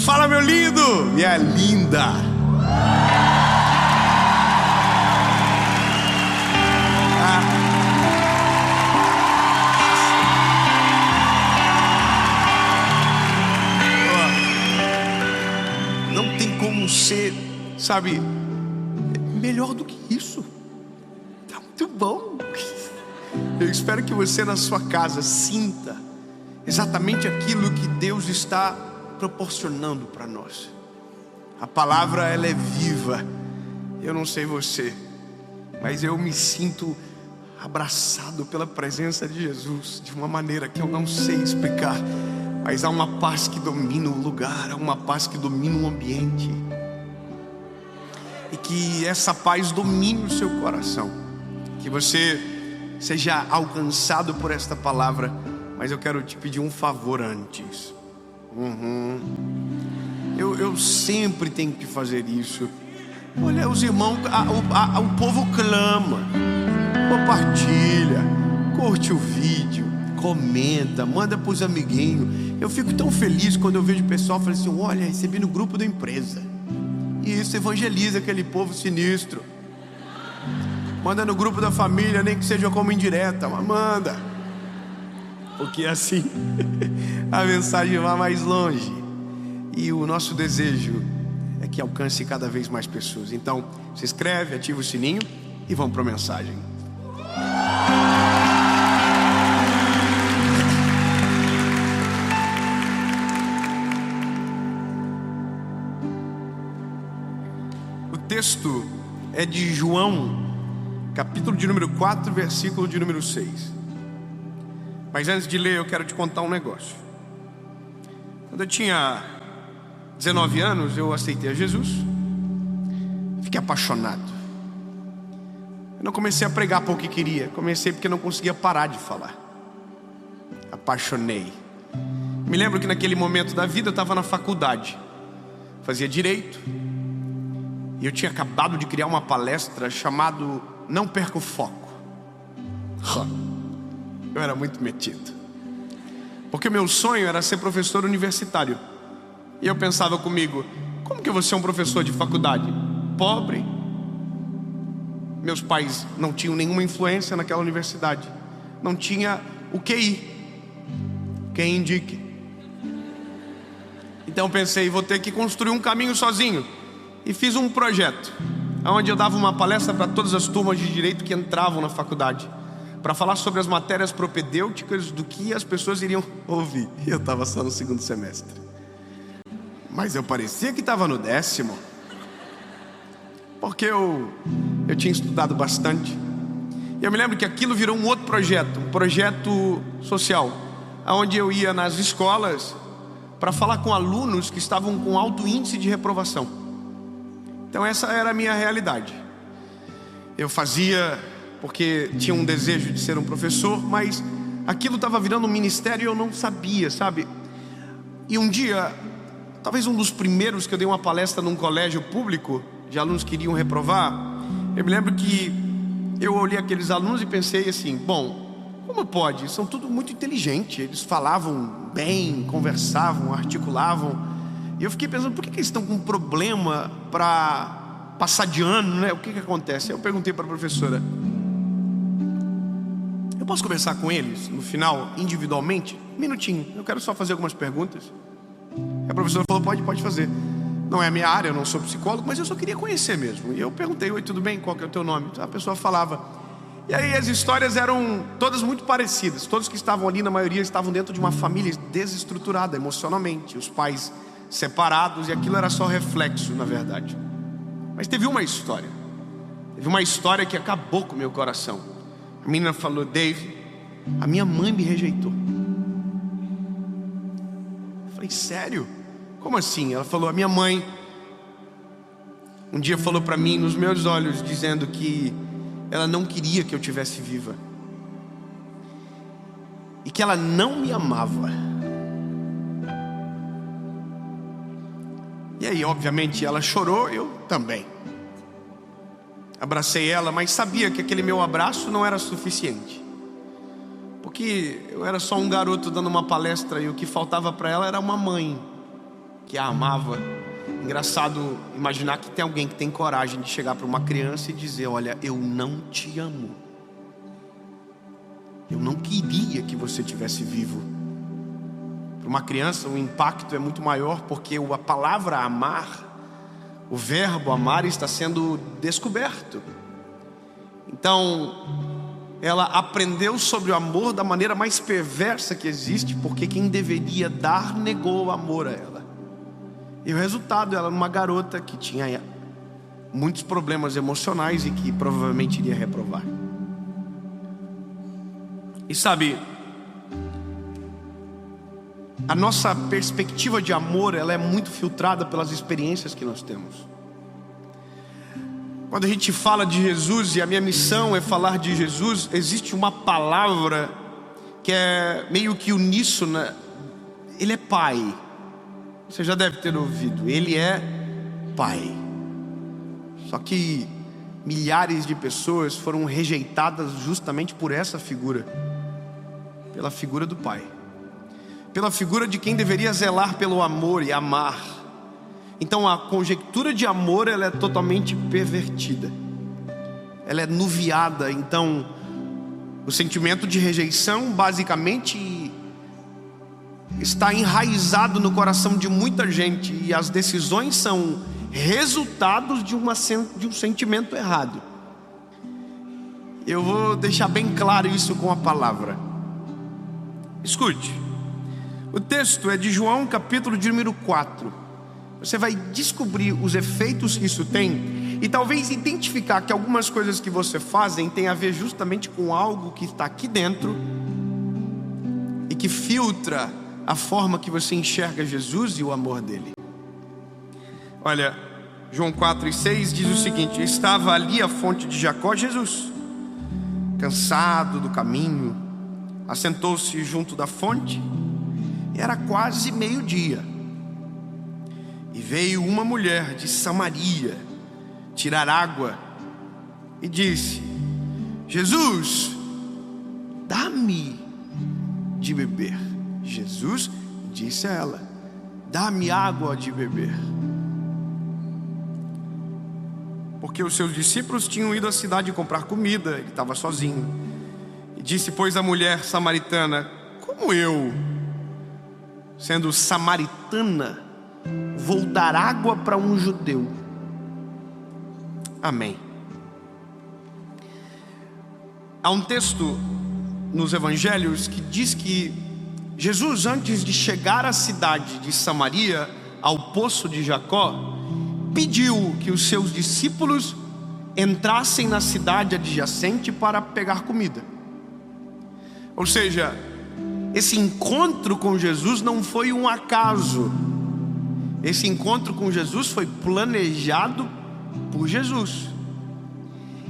Fala, meu lindo, minha linda. Não tem como ser, sabe, melhor do que isso. Tá muito bom. Eu espero que você na sua casa sinta exatamente aquilo que Deus está proporcionando para nós. A palavra, ela é viva. Eu não sei você, mas eu me sinto abraçado pela presença de Jesus de uma maneira que eu não sei explicar. Mas há uma paz que domina o lugar, há uma paz que domina o ambiente, e que essa paz domine o seu coração, que você seja alcançado por esta palavra. Mas eu quero te pedir um favor antes. Eu sempre tenho que fazer isso. Olha, os irmãos, o povo clama. Compartilha, curte o vídeo, comenta, manda para os amiguinhos. Eu fico tão feliz quando eu vejo o pessoal falando assim: olha, recebi no grupo da empresa. E isso evangeliza aquele povo sinistro. Manda no grupo da família, nem que seja como indireta, mas manda, porque assim a mensagem vai mais longe. E o nosso desejo é que alcance cada vez mais pessoas. Então, se inscreve, ativa o sininho e vamos para a mensagem. O texto é de João, capítulo de número 4, versículo de número 6. Mas antes de ler, eu quero te contar um negócio. Quando eu tinha 19 anos, eu aceitei a Jesus. Fiquei apaixonado. Eu não comecei a pregar porque queria. Comecei porque não conseguia parar de falar. Apaixonei. Me lembro que naquele momento da vida eu estava na faculdade. Fazia direito. E eu tinha acabado de criar uma palestra chamada Não Perca o Foco. Eu era muito metido, porque meu sonho era ser professor universitário. E eu pensava comigo: como que eu vou ser um professor de faculdade? Pobre. Meus pais não tinham nenhuma influência naquela universidade. Não tinha o QI, quem indique. Então pensei: vou ter que construir um caminho sozinho. E fiz um projeto onde eu dava uma palestra para todas as turmas de direito que entravam na faculdade, para falar sobre as matérias propedêuticas do que as pessoas iriam ouvir. E eu estava só no segundo semestre, mas eu parecia que estava no 10º, porque eu tinha estudado bastante. E eu me lembro que aquilo virou um outro projeto, um projeto social, onde eu ia nas escolas para falar com alunos que estavam com alto índice de reprovação. Então essa era a minha realidade. Eu fazia porque tinha um desejo de ser um professor, mas aquilo estava virando um ministério e eu não sabia, sabe? E um dia, talvez um dos primeiros que eu dei uma palestra num colégio público de alunos que iriam reprovar, eu me lembro que eu olhei aqueles alunos e pensei assim: bom, como pode? São tudo muito inteligentes, eles falavam bem, conversavam, articulavam. E eu fiquei pensando: por que eles estão com um problema para passar de ano, né? O que acontece? Eu perguntei para a professora: eu posso conversar com eles no final, individualmente? Um minutinho, eu quero só fazer algumas perguntas. E a professora falou: pode fazer. Não é a minha área, eu não sou psicólogo, mas eu só queria conhecer mesmo. E eu perguntei: oi, tudo bem? Qual que é o teu nome? A pessoa falava. E aí as histórias eram todas muito parecidas. Todos que estavam ali, na maioria, estavam dentro de uma família desestruturada emocionalmente. Os pais separados, e aquilo era só reflexo, na verdade. Mas teve uma história que acabou com o meu coração. A menina falou: Dave, a minha mãe me rejeitou. Eu falei: sério? Como assim? Ela falou: a minha mãe um dia falou para mim nos meus olhos, dizendo que ela não queria que eu tivesse viva, e que ela não me amava. E aí, obviamente, ela chorou, eu também. Abracei ela, mas sabia que aquele meu abraço não era suficiente, porque eu era só um garoto dando uma palestra, e o que faltava para ela era uma mãe porque a amava. Engraçado imaginar que tem alguém que tem coragem de chegar para uma criança e dizer: olha, eu não te amo. Eu não queria que você estivesse vivo. Para uma criança o impacto é muito maior, porque a palavra amar, o verbo amar, está sendo descoberto. Então ela aprendeu sobre o amor da maneira mais perversa que existe, porque quem deveria dar negou o amor a ela. E o resultado, ela era uma garota que tinha muitos problemas emocionais e que provavelmente iria reprovar. E sabe, a nossa perspectiva de amor, ela é muito filtrada pelas experiências que nós temos. Quando a gente fala de Jesus, e a minha missão é falar de Jesus, existe uma palavra que é meio que uníssona. Ele é Pai. Você já deve ter ouvido. Ele é Pai. Só que milhares de pessoas foram rejeitadas justamente por essa figura. Pela figura do Pai. Pela figura de quem deveria zelar pelo amor e amar. Então a conjectura de amor, ela é totalmente pervertida. Ela é nuviada. Então o sentimento de rejeição basicamente está enraizado no coração de muita gente. E as decisões são resultados de um sentimento errado. Eu vou deixar bem claro isso com a palavra. Escute. O texto é de João, capítulo de número 4. Você vai descobrir os efeitos que isso tem e talvez identificar que algumas coisas que você fazem tem a ver justamente com algo que está aqui dentro e que filtra a forma que você enxerga Jesus e o amor dele. Olha, João 4:6 diz o seguinte: estava ali a fonte de Jacó. Jesus, cansado do caminho, assentou-se junto da fonte. Era quase meio-dia. E veio uma mulher de Samaria tirar água e disse: Jesus, dá-me de beber. Jesus disse a ela: dá-me água de beber. Porque os seus discípulos tinham ido à cidade comprar comida. Ele estava sozinho. E disse, pois, a mulher samaritana: como eu, sendo samaritana, vou dar água para um judeu? Amém. Há um texto nos evangelhos que diz que Jesus, antes de chegar à cidade de Samaria, ao poço de Jacó, pediu que os seus discípulos entrassem na cidade adjacente para pegar comida. Ou seja, esse encontro com Jesus não foi um acaso. Esse encontro com Jesus foi planejado por Jesus.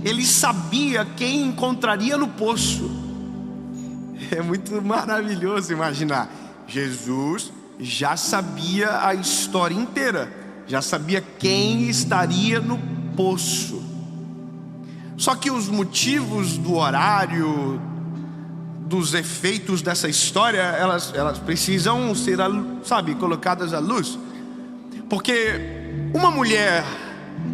Ele sabia quem encontraria no poço. É muito maravilhoso imaginar. Jesus já sabia a história inteira. Já sabia quem estaria no poço. Só que os motivos do horário, dos efeitos dessa história, elas precisam ser, colocadas à luz. Porque uma mulher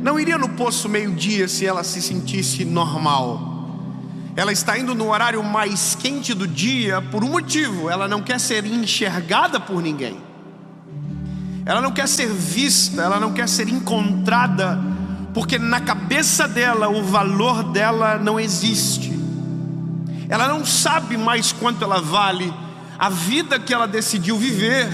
não iria no poço meio-dia se ela se sentisse normal. Ela está indo no horário mais quente do dia por um motivo. Ela não quer ser enxergada por ninguém. Ela não quer ser vista, ela não quer ser encontrada, porque na cabeça dela o valor dela não existe. Ela não sabe mais quanto ela vale. A vida que ela decidiu viver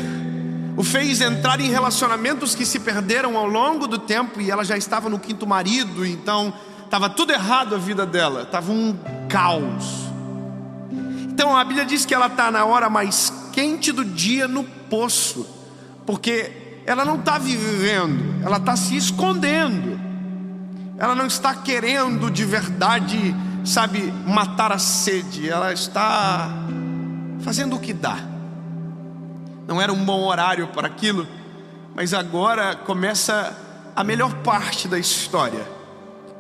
o fez entrar em relacionamentos que se perderam ao longo do tempo, e ela já estava no 5º marido, então estava tudo errado a vida dela, estava um caos. Então a Bíblia diz que ela está na hora mais quente do dia no poço, porque ela não está vivendo, ela está se escondendo. Ela não está querendo de verdade, matar a sede. Ela está fazendo o que dá. Não era um bom horário para aquilo, mas agora começa a melhor parte da história.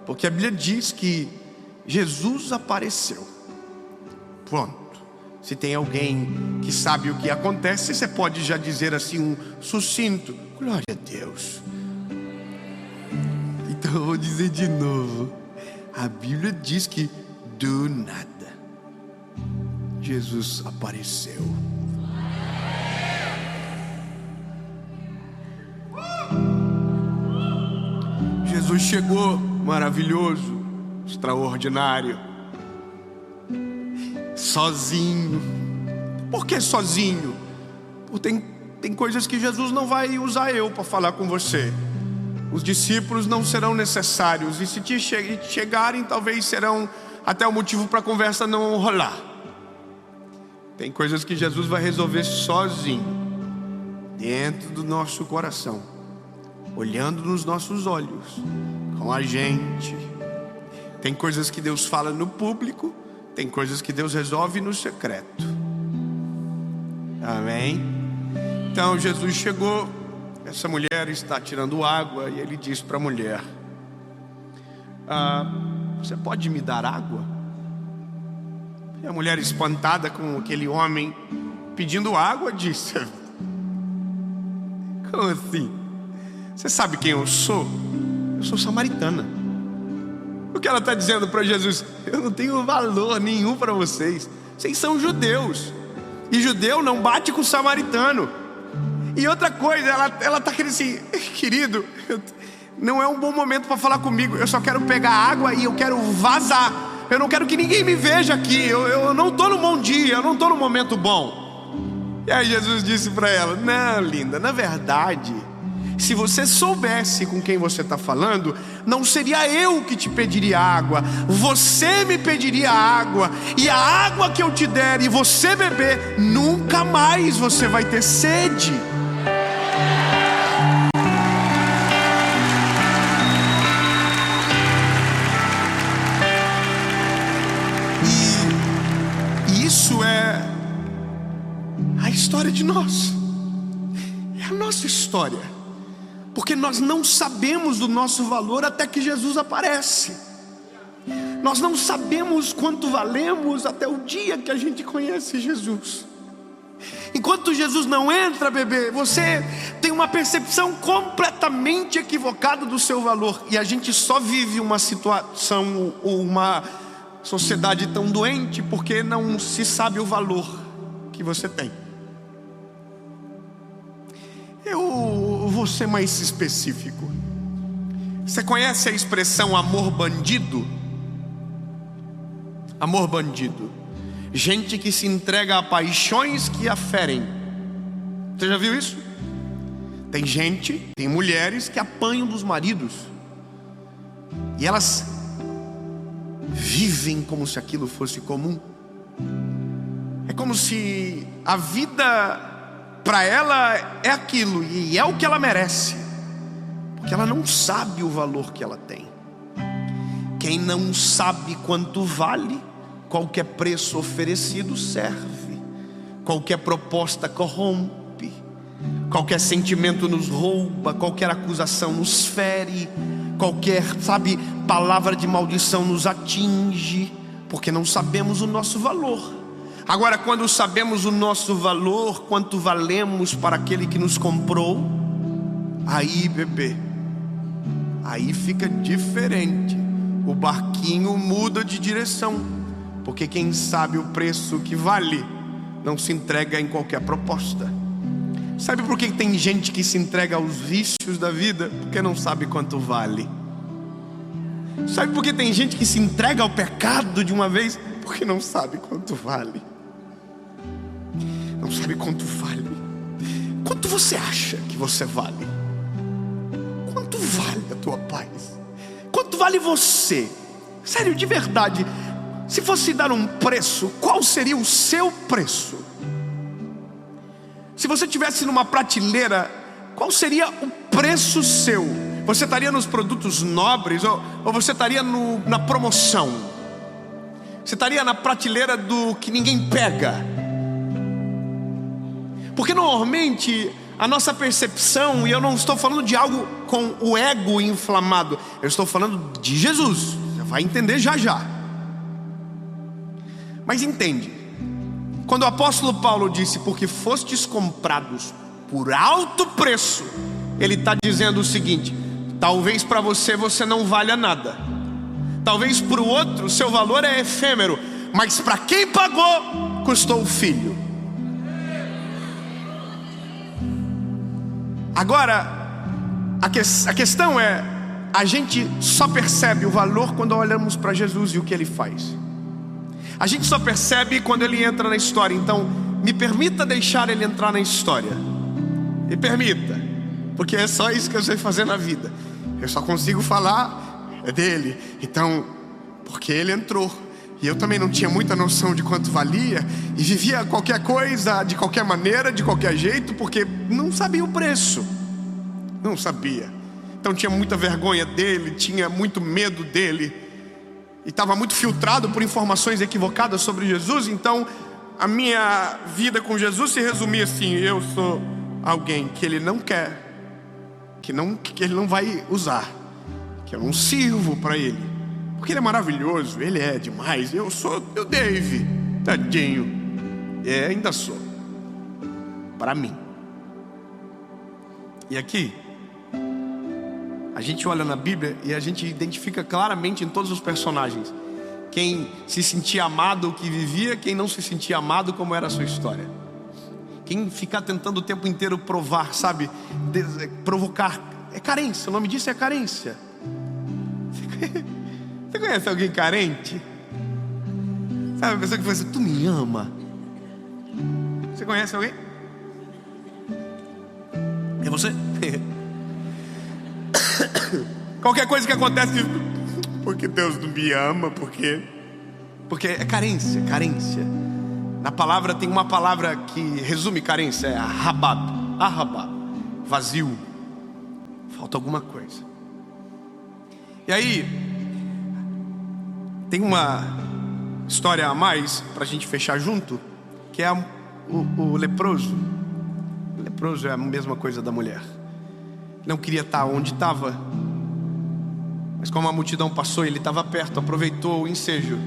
Porque a Bíblia diz que Jesus apareceu. Pronto. Se tem alguém que sabe o que acontece, você pode já dizer assim um sucinto: Glória a Deus. Então eu vou dizer de novo. A Bíblia diz que do nada Jesus apareceu. Jesus chegou maravilhoso, extraordinário, sozinho. Por que sozinho? Porque tem coisas que Jesus não vai usar eu para falar com você. Os discípulos não serão necessários, e se chegarem, talvez serão até o motivo para a conversa não rolar. Tem coisas que Jesus vai resolver sozinho, dentro do nosso coração, olhando nos nossos olhos, com a gente. Tem coisas que Deus fala no público, tem coisas que Deus resolve no secreto. Amém? Então Jesus chegou, essa mulher está tirando água, e ele disse para a mulher: você pode me dar água? E a mulher, espantada com aquele homem pedindo água, disse: como assim? Você sabe quem eu sou? Eu sou samaritana. O que ela está dizendo para Jesus? Eu não tenho valor nenhum para vocês. Vocês são judeus, e judeu não bate com samaritano. E outra coisa, ela está querendo assim: querido, não é um bom momento para falar comigo. Eu só quero pegar água e eu quero vazar. Eu não quero que ninguém me veja aqui. Eu não estou no bom dia, eu não estou no momento bom. E aí Jesus disse para ela: não, linda, na verdade, se você soubesse com quem você está falando, não seria eu que te pediria água, você me pediria água. E a água que eu te der e você beber, nunca mais você vai ter sede. E isso é a história de nós. É a nossa história. Porque nós não sabemos do nosso valor até que Jesus aparece. Nós não sabemos quanto valemos até o dia que a gente conhece Jesus. Enquanto Jesus não entra, bebê, você tem uma percepção completamente equivocada do seu valor. E a gente só vive uma situação ou uma sociedade tão doente porque não se sabe o valor que você tem. Eu vou ser mais específico. Você conhece a expressão amor bandido? Amor bandido. Gente que se entrega a paixões que a ferem. Você já viu isso? Tem mulheres que apanham dos maridos, e elas vivem como se aquilo fosse comum. É como se a vida para ela é aquilo, e é o que ela merece, porque ela não sabe o valor que ela tem. Quem não sabe quanto vale, qualquer preço oferecido serve, qualquer proposta corrompe, qualquer sentimento nos rouba, qualquer acusação nos fere, qualquer, palavra de maldição nos atinge, porque não sabemos o nosso valor. Agora, quando sabemos o nosso valor, quanto valemos para aquele que nos comprou, aí, bebê, aí fica diferente. O barquinho muda de direção, porque quem sabe o preço que vale não se entrega em qualquer proposta. Sabe por que tem gente que se entrega aos vícios da vida? Porque não sabe quanto vale. Sabe por que tem gente que se entrega ao pecado de uma vez? Porque não sabe quanto vale. Não sabe quanto vale. Quanto você acha que você vale? Quanto vale a tua paz? Quanto vale você? Sério, de verdade. Se fosse dar um preço, qual seria o seu preço? Se você estivesse numa prateleira, qual seria o preço seu? Você estaria nos produtos nobres, ou você estaria na promoção? Você estaria na prateleira do que ninguém pega? Porque normalmente a nossa percepção, e eu não estou falando de algo com o ego inflamado, eu estou falando de Jesus. Você vai entender já já. Mas entende, quando o apóstolo Paulo disse: porque fostes comprados por alto preço, Ele está dizendo o seguinte: talvez para você não valha nada, talvez para o outro seu valor é efêmero, mas para quem pagou, custou o filho. Agora, a questão é, a gente só percebe o valor quando olhamos para Jesus e o que Ele faz. A gente só percebe quando Ele entra na história. Então, me permita deixar Ele entrar na história. Me permita, porque é só isso que eu sei fazer na vida. Eu só consigo falar dele. Então, porque Ele entrou, e eu também não tinha muita noção de quanto valia, e vivia qualquer coisa, de qualquer maneira, de qualquer jeito, porque não sabia o preço. Não sabia. Então tinha muita vergonha dele, tinha muito medo dele, e estava muito filtrado por informações equivocadas sobre Jesus. Então a minha vida com Jesus se resumia assim: eu sou alguém que Ele não quer, que Ele não vai usar, que eu não sirvo para Ele, porque Ele é maravilhoso, Ele é demais. Eu Dave, tadinho, ainda sou, para mim. E aqui a gente olha na Bíblia e a gente identifica claramente em todos os personagens quem se sentia amado, o que vivia, quem não se sentia amado, como era a sua história. Quem ficar tentando o tempo inteiro provar, sabe, provocar, é carência. O nome disso é carência. Você conhece alguém carente? Sabe, a pessoa que fala assim: tu me ama. Você conhece alguém? É você? Qualquer coisa que acontece, porque Deus não me ama, porque é carência. Na palavra tem uma palavra que resume carência, é arrabab, vazio, falta alguma coisa. E aí tem uma história a mais para a gente fechar junto, que é o leproso. O leproso é a mesma coisa da mulher. Não queria estar onde estava, mas como a multidão passou, ele estava perto, aproveitou o ensejo.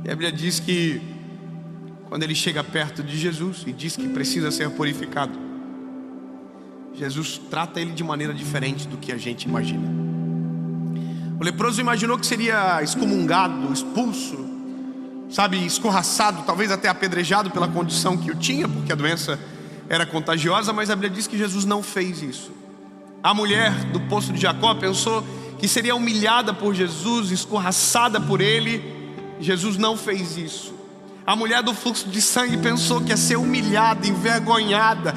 E a Bíblia diz que quando ele chega perto de Jesus e diz que precisa ser purificado, Jesus trata ele de maneira diferente do que a gente imagina. O leproso imaginou que seria excomungado, expulso, sabe, escorraçado, talvez até apedrejado pela condição que o tinha, porque a doença era contagiosa. Mas a Bíblia diz que Jesus não fez isso. A mulher do poço de Jacó pensou que seria humilhada por Jesus, escorraçada por ele. Jesus não fez isso. A mulher do fluxo de sangue pensou que ia ser humilhada, envergonhada.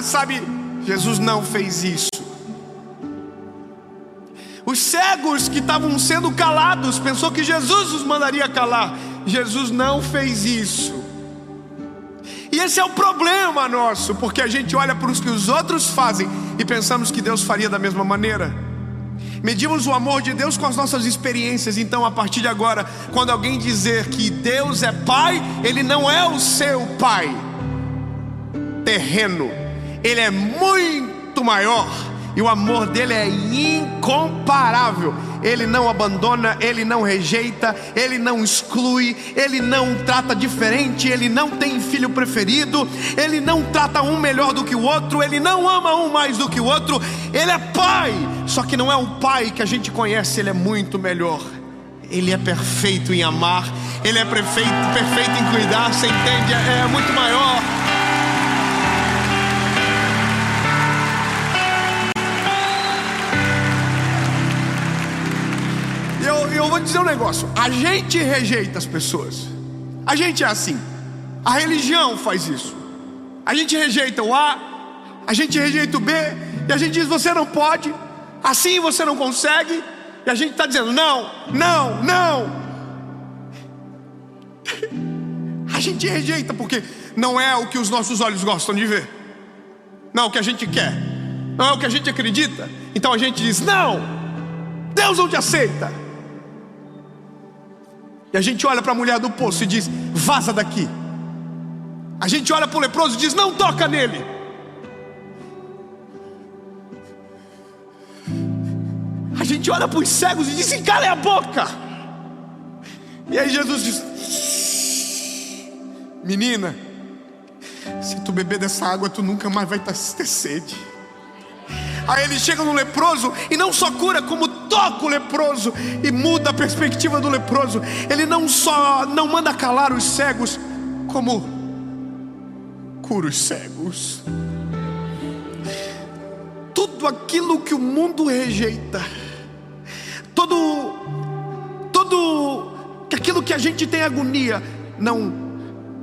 Sabe, Jesus não fez isso. Os cegos que estavam sendo calados pensou que Jesus os mandaria calar. Jesus não fez isso. E esse é o problema nosso, porque a gente olha para os que os outros fazem e pensamos que Deus faria da mesma maneira. Medimos o amor de Deus com as nossas experiências. Então, a partir de agora, quando alguém dizer que Deus é Pai, Ele não é o seu Pai terreno. Ele é muito maior, e o amor dele é incomparável. Ele não abandona, Ele não rejeita, Ele não exclui, Ele não trata diferente, Ele não tem filho preferido, Ele não trata um melhor do que o outro, Ele não ama um mais do que o outro. Ele é Pai, só que não é o Pai que a gente conhece. Ele é muito melhor. Ele é perfeito em amar, Ele é perfeito em cuidar, você entende? É muito maior. Eu vou dizer um negócio: a gente rejeita as pessoas. A gente é assim. A religião faz isso. A gente rejeita o A, a gente rejeita o B, e a gente diz: você não pode, assim você não consegue. E a gente está dizendo: não. A gente rejeita porque não é o que os nossos olhos gostam de ver, não é o que a gente quer, não é o que a gente acredita. Então a gente diz: não, Deus não te aceita. E a gente olha para a mulher do poço e diz: vaza daqui. A gente olha para o leproso e diz: não toca nele. A gente olha para os cegos e diz: cala a boca. E aí Jesus diz: menina, se tu beber dessa água, tu nunca mais vai ter sede. Aí ele chega no leproso e não só cura, como toca o leproso e muda a perspectiva do leproso. Ele não só não manda calar os cegos, como cura os cegos. Tudo aquilo que o mundo rejeita, aquilo que a gente tem agonia, não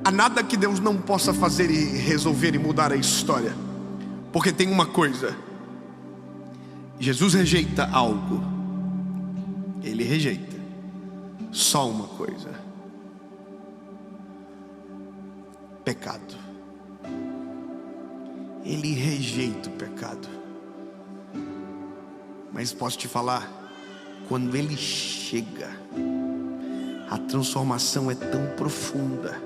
há nada que Deus não possa fazer e resolver e mudar a história. Porque tem uma coisa: Jesus rejeita algo. Ele rejeita só uma coisa: pecado. Ele rejeita o pecado. Mas posso te falar, quando ele chega, a transformação é tão profunda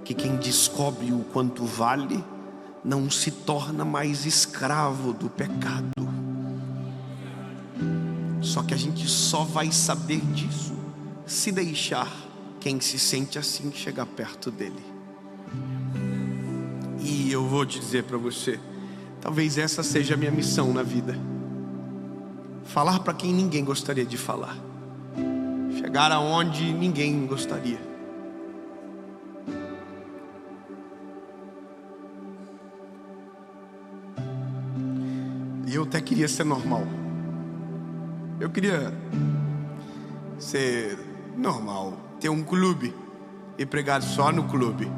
que quem descobre o quanto vale não se torna mais escravo do pecado. Só que a gente só vai saber disso se deixar quem se sente assim chegar perto dele. E eu vou te dizer para você, talvez essa seja a minha missão na vida: falar para quem ninguém gostaria de falar, chegar aonde ninguém gostaria. E eu até queria ser normal. Eu queria ser normal, ter um clube e pregar só no clube.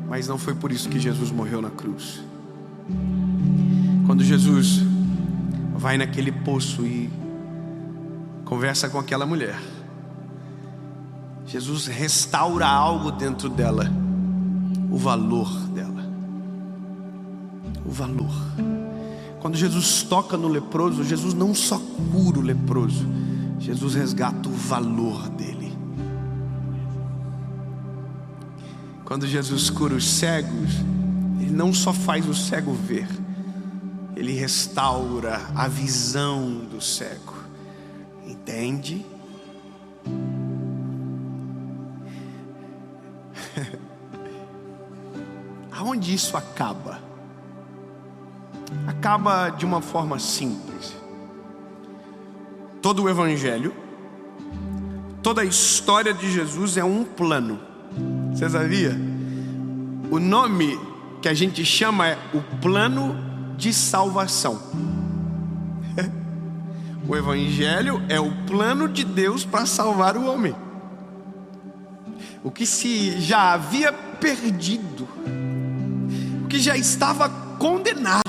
Mas não foi por isso que Jesus morreu na cruz. Quando Jesus vai naquele poço e conversa com aquela mulher, Jesus restaura algo dentro dela, o valor dela. O valor. Quando Jesus toca no leproso, Jesus não só cura o leproso, Jesus resgata o valor dele. Quando Jesus cura os cegos, ele não só faz o cego ver, ele restaura a visão do cego. Entende? Aonde isso acaba? Acaba de uma forma simples. Todo o evangelho, toda a história de Jesus é um plano. Você sabia? O nome que a gente chama é o plano de salvação. O evangelho é o plano de Deus para salvar o homem. O que se já havia perdido, o que já estava condenado,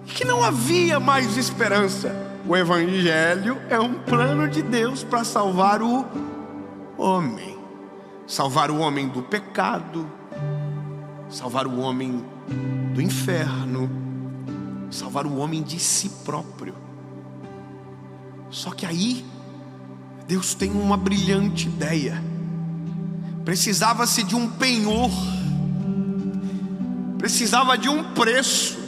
que não havia mais esperança. O evangelho é um plano de Deus para salvar o homem. Salvar o homem do pecado, salvar o homem do inferno, salvar o homem de si próprio. Só que aí Deus tem uma brilhante ideia. Precisava-se de um penhor, precisava de um preço,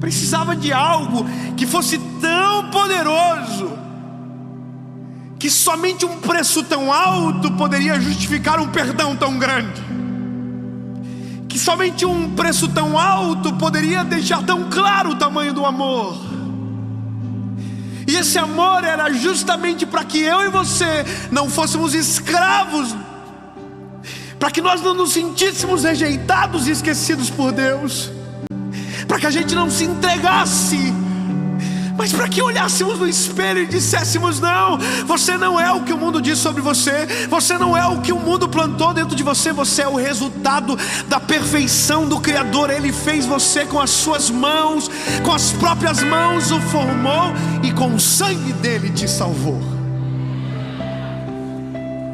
precisava de algo que fosse tão poderoso que somente um preço tão alto poderia justificar um perdão tão grande, que somente um preço tão alto poderia deixar tão claro o tamanho do amor. E esse amor era justamente para que eu e você não fôssemos escravos, para que nós não nos sentíssemos rejeitados e esquecidos por Deus, para que a gente não se entregasse, mas para que olhássemos no espelho e disséssemos: não, você não é o que o mundo diz sobre você, você não é o que o mundo plantou dentro de você, você é o resultado da perfeição do Criador. Ele fez você com as suas mãos, com as próprias mãos o formou e com o sangue dele te salvou.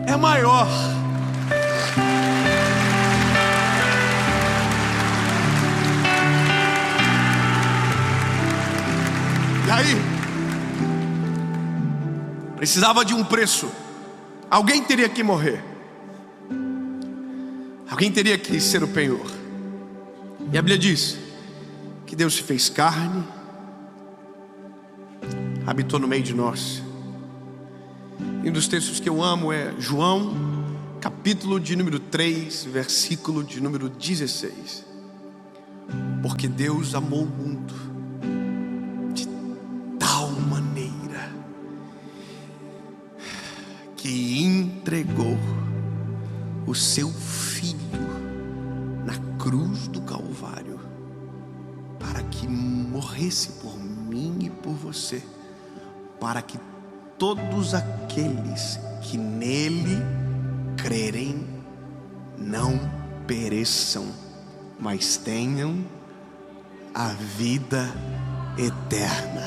É maior. E aí, precisava de um preço. Alguém teria que morrer, alguém teria que ser o penhor. E a Bíblia diz que Deus se fez carne, habitou no meio de nós. E um dos textos que eu amo é João, capítulo de número 3, versículo de número 16. Porque Deus amou o mundo de tal maneira que entregou o seu Filho na cruz do Calvário, para que morresse por mim e por você, para que todos aqueles que nele crerem não pereçam, mas tenham a vida eterna.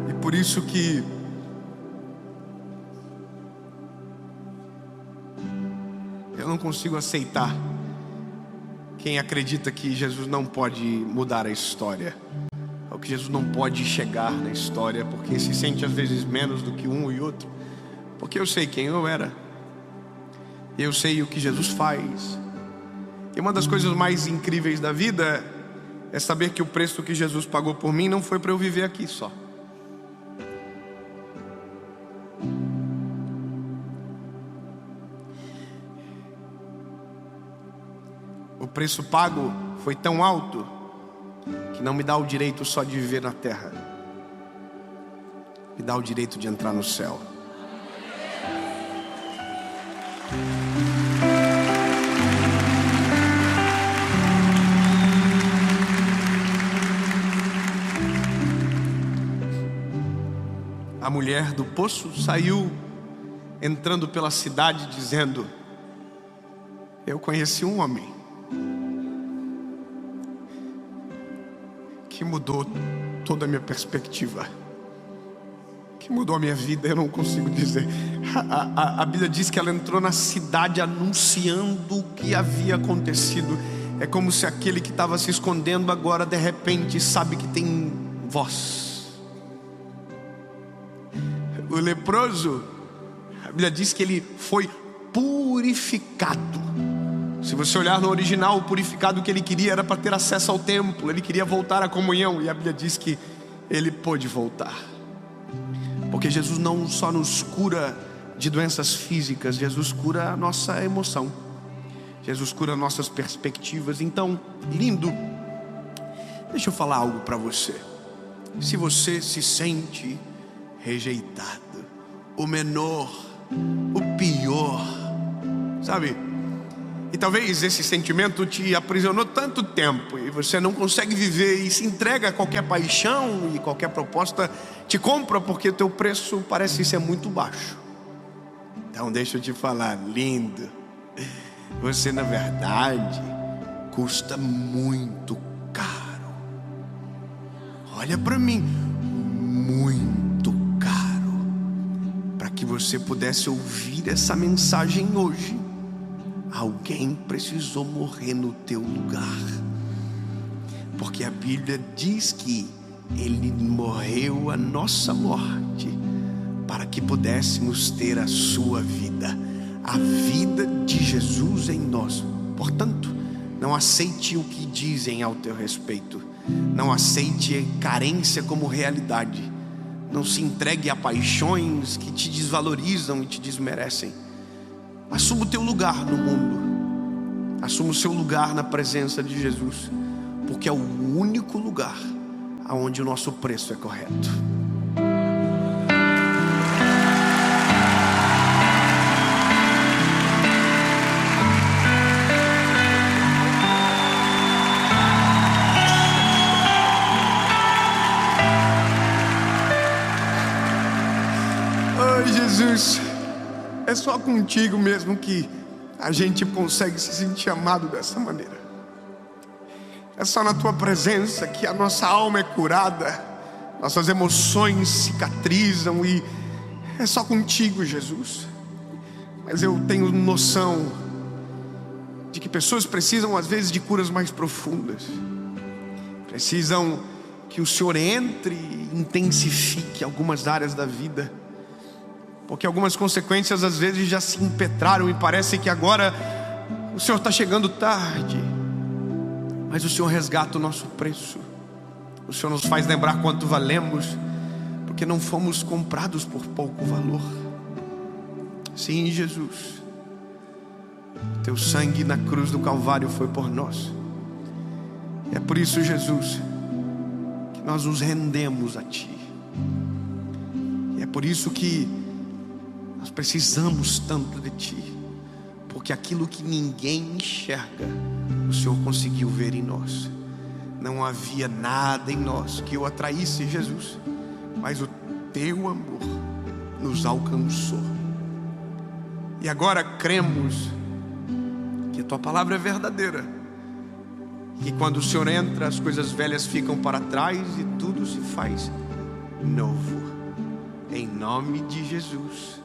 E por isso que eu não consigo aceitar quem acredita que Jesus não pode mudar a história, ou que Jesus não pode chegar na história, porque se sente às vezes menos do que um e outro. Porque eu sei quem eu era, eu sei o que Jesus faz. E uma das coisas mais incríveis da vida é saber que o preço que Jesus pagou por mim não foi para eu viver aqui só. O preço pago foi tão alto que não me dá o direito só de viver na terra, me dá o direito de entrar no céu. A mulher do poço saiu entrando pela cidade dizendo: eu conheci um homem que mudou toda a minha perspectiva, que mudou a minha vida. Eu não consigo dizer. A Bíblia diz que ela entrou na cidade anunciando o que havia acontecido. É como se aquele que estava se escondendo agora de repente sabe que tem voz. O leproso, a Bíblia diz que ele foi purificado. Se você olhar no original, o purificado que ele queria era para ter acesso ao templo. Ele queria voltar à comunhão, e a Bíblia diz que ele pôde voltar. Porque Jesus não só nos cura de doenças físicas, Jesus cura a nossa emoção, Jesus cura nossas perspectivas. Então, lindo, deixa eu falar algo para você. Se você se sente rejeitado, o menor, o pior, sabe? E talvez esse sentimento te aprisionou tanto tempo e você não consegue viver e se entrega a qualquer paixão, e qualquer proposta te compra porque o teu preço parece ser muito baixo. Então deixa eu te falar, lindo, você na verdade custa muito caro. Olha para mim, muito caro, para que você pudesse ouvir essa mensagem hoje. Alguém precisou morrer no teu lugar, porque a Bíblia diz que Ele morreu a nossa morte para que pudéssemos ter a sua vida, a vida de Jesus em nós. Portanto, não aceite o que dizem ao teu respeito, não aceite carência como realidade, não se entregue a paixões que te desvalorizam e te desmerecem. Assuma o teu lugar no mundo, assuma o seu lugar na presença de Jesus, porque é o único lugar onde o nosso preço é correto. Ai, Jesus, é só contigo mesmo que a gente consegue se sentir amado dessa maneira. É só na tua presença que a nossa alma é curada, nossas emoções cicatrizam, e é só contigo, Jesus. Mas eu tenho noção de que pessoas precisam às vezes de curas mais profundas, precisam que o Senhor entre e intensifique algumas áreas da vida, porque algumas consequências às vezes já se impetraram e parece que agora o Senhor está chegando tarde. Mas o Senhor resgata o nosso preço, O Senhor nos faz lembrar quanto valemos, porque não fomos comprados por pouco valor. Sim, Jesus, teu sangue na cruz do Calvário foi por nós. É por isso, Jesus, que nós nos rendemos a Ti. E é por isso que nós precisamos tanto de Ti, porque aquilo que ninguém enxerga, o Senhor conseguiu ver em nós. Não havia nada em nós que o atraísse, Jesus, mas o Teu amor nos alcançou. E agora cremos que a Tua palavra é verdadeira, que quando o Senhor entra, as coisas velhas ficam para trás e tudo se faz novo. Em nome de Jesus.